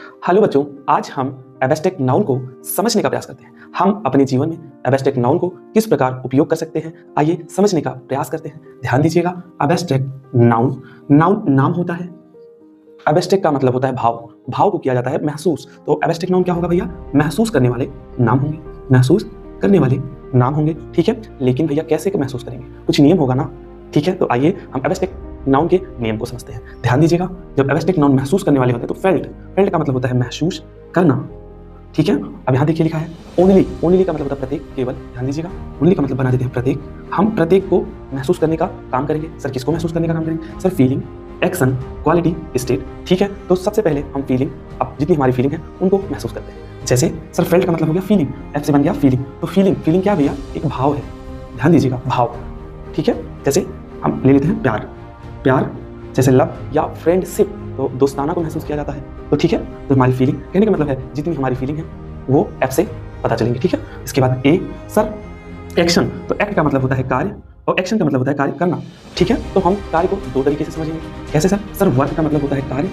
Hello बच्चों, आज हम एब्स्ट्रैक्ट नाउन को समझने का प्रयास करते हैं। हम अपने जीवन में एब्स्ट्रैक्ट नाउन को किस प्रकार उपयोग कर सकते हैं, आइए समझने का प्रयास करते हैं। ध्यान दीजिएगा, एब्स्ट्रैक्ट नाउन, नाउन नाम होता है। एब्स्ट्रैक्ट का मतलब होता है भाव, भाव को किया जाता है महसूस। तो एब्स्ट्रैक्ट नाउन क्या होगा भैया? महसूस करने वाले नाम होंगे, महसूस करने वाले नाम होंगे। ठीक है, लेकिन भैया कैसे महसूस करेंगे? कुछ नियम होगा ना। ठीक है, तो आइए हम एब्स्ट्रैक्ट नाउन के नियम को समझते हैं। ध्यान दीजिएगा, जब एब्स्ट्रैक्ट नाउन महसूस करने वाले होते हैं तो फेल्ट, फेल्ट का मतलब होता है महसूस करना। ठीक है, अब यहाँ देखिए लिखा है ओनली, ओनली का मतलब होता है प्रत्येक, केवल। ध्यान दीजिएगा, ओनली का मतलब बना देते हैं प्रत्येक। हम प्रत्येक को महसूस करने का काम करेंगे। सर किसको महसूस करने का काम करेंगे? Sir feeling, action, quality, state. ठीक है, तो सबसे पहले हम फीलिंग, अब जितनी हमारी फीलिंग है उनको महसूस करते हैं। जैसे सर फेल्ट का मतलब हो गया फीलिंग, एफ से बन गया फीलिंग। तो फीलिंग, फीलिंग क्या भैया? एक भाव है। ध्यान दीजिएगा, भाव। ठीक है, जैसे हम ले लेते हैं प्यार, प्यार जैसे लव या फ्रेंडशिप, तो दोस्ताना को महसूस किया जाता है। तो ठीक है, तो हमारी फीलिंग, कहने का मतलब है जितनी हमारी फीलिंग है वो एफ से पता चलेंगे। ठीक है, इसके बाद ए सर एक्शन, तो एक्ट का मतलब होता है कार्य और एक्शन का मतलब होता है कार्य करना। ठीक है, तो हम कार्य को दो तरीके से समझेंगे। कैसे सर? सर वर्क का मतलब होता है कार्य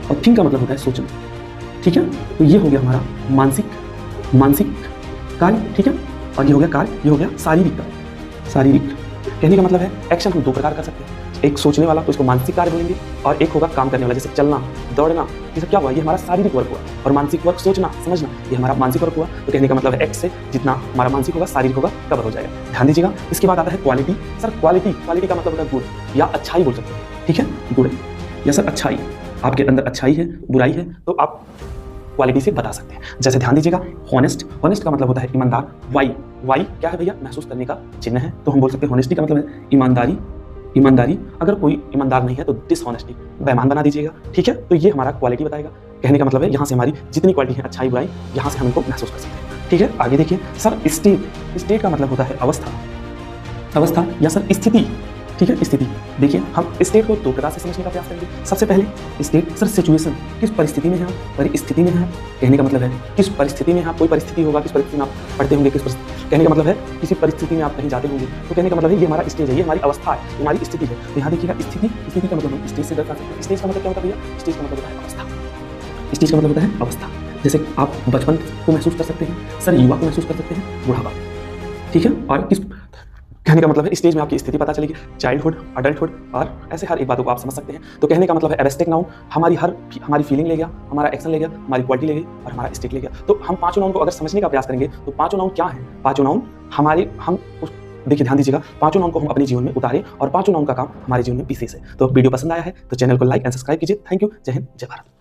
और थिंक का मतलब होता है सोचना। ठीक है, तो ये हो गया हमारा मानसिक, मानसिक कार्य। ठीक है, और ये हो गया कार्य, ये हो गया शारीरिक कार्य, शारीरिक। कहने का मतलब है एक्शन हम दो प्रकार कर सकते हैं, एक सोचने वाला तो इसको मानसिक कार्य बोलेंगे, और एक होगा काम करने वाला, जैसे चलना, दौड़ना। ये सब क्या हुआ? ये हमारा शारीरिक वर्क हुआ, और मानसिक वर्क सोचना, समझना, ये हमारा मानसिक वर्क हुआ। तो कहने का मतलब है एक्स से जितना हमारा मानसिक होगा, शारीरिक होगा, कवर हो जाएगा। ध्यान दीजिएगा, इसके बाद आता है क्वालिटी। सर क्वालिटी, क्वालिटी का मतलब होता है गुण या अच्छाई बोल सकते हैं। ठीक है, गुण या सर अच्छाई, आपके अंदर अच्छाई है, बुराई है, तो आप क्वालिटी से बता सकते हैं। जैसे ध्यान दीजिएगा, हॉनेस्ट, हॉनेस्ट का मतलब होता है ईमानदार। वाई, वाई क्या है भैया? महसूस करने का चिन्ह है, तो हम बोल सकते हैं हॉनेस्टी का मतलब है ईमानदारी, ईमानदारी। अगर कोई ईमानदार नहीं है तो डिसऑनेस्टी, बेईमान बना दीजिएगा। ठीक है, तो ये हमारा क्वालिटी बताएगा। कहने का मतलब है यहाँ से हमारी जितनी क्वालिटी है, अच्छाई बुराई, यहाँ से हम इनको महसूस कर सकते हैं। ठीक है, आगे देखिए सर स्टेट, स्टेट का मतलब होता है अवस्था, अवस्था या सर स्थिति। ठीक है, स्थिति। देखिए हम स्टेट को दो प्रकार से समझने का प्रयास करेंगे। सबसे पहले स्टेट सर सिचुएशन, किस परिस्थिति में है आप, परिस्थिति में है। कहने का मतलब है किस परिस्थिति में आप, कोई परिस्थिति होगा, किस परिस्थिति में आप पढ़ते होंगे, किस कहने का मतलब है किसी परिस्थिति में आप कहीं जाते होंगे, तो कहने का मतलब है ये हमारा स्टेज है, ये हमारी अवस्था है, ये हमारी स्थिति है। तो यहाँ देखिएगा स्थिति, स्थिति का मतलब हम स्टेज से दर्शा सकते हैं। स्टेज का मतलब क्या होता है भैया? स्टेज का मतलब होता है अवस्था, स्टेज का मतलब होता है अवस्था। जैसे आप बचपन को महसूस कर सकते हैं, सर युवा को महसूस कर सकते हैं, बुढ़ापा। ठीक है, और किस कहने का मतलब है स्टेज में आपकी स्थिति पता चलेगी, चाइल्डहुड, अडल्टहुड, और ऐसे हर एक बातों को आप समझ सकते हैं। तो कहने का मतलब है एब्स्ट्रैक्ट नाउन हमारी फीलिंग ले गया, हमारा एक्शन ले गया, हमारी क्वालिटी ले गई और हमारा स्टेट ले गया। तो हम पांचों नाउन को अगर समझने का प्रयास करेंगे तो पांचों नाउन क्या है? पांचों नाउन देखिए ध्यान दीजिएगा, पांचों नाउन को हम अपने जीवन में उतारें और पांचों नाउन का काम हमारे जीवन में विशेष है। तो वीडियो पसंद आया है तो चैनल को लाइक एंड सब्सक्राइब कीजिए। थैंक यू, जय हिंद, जय भारत।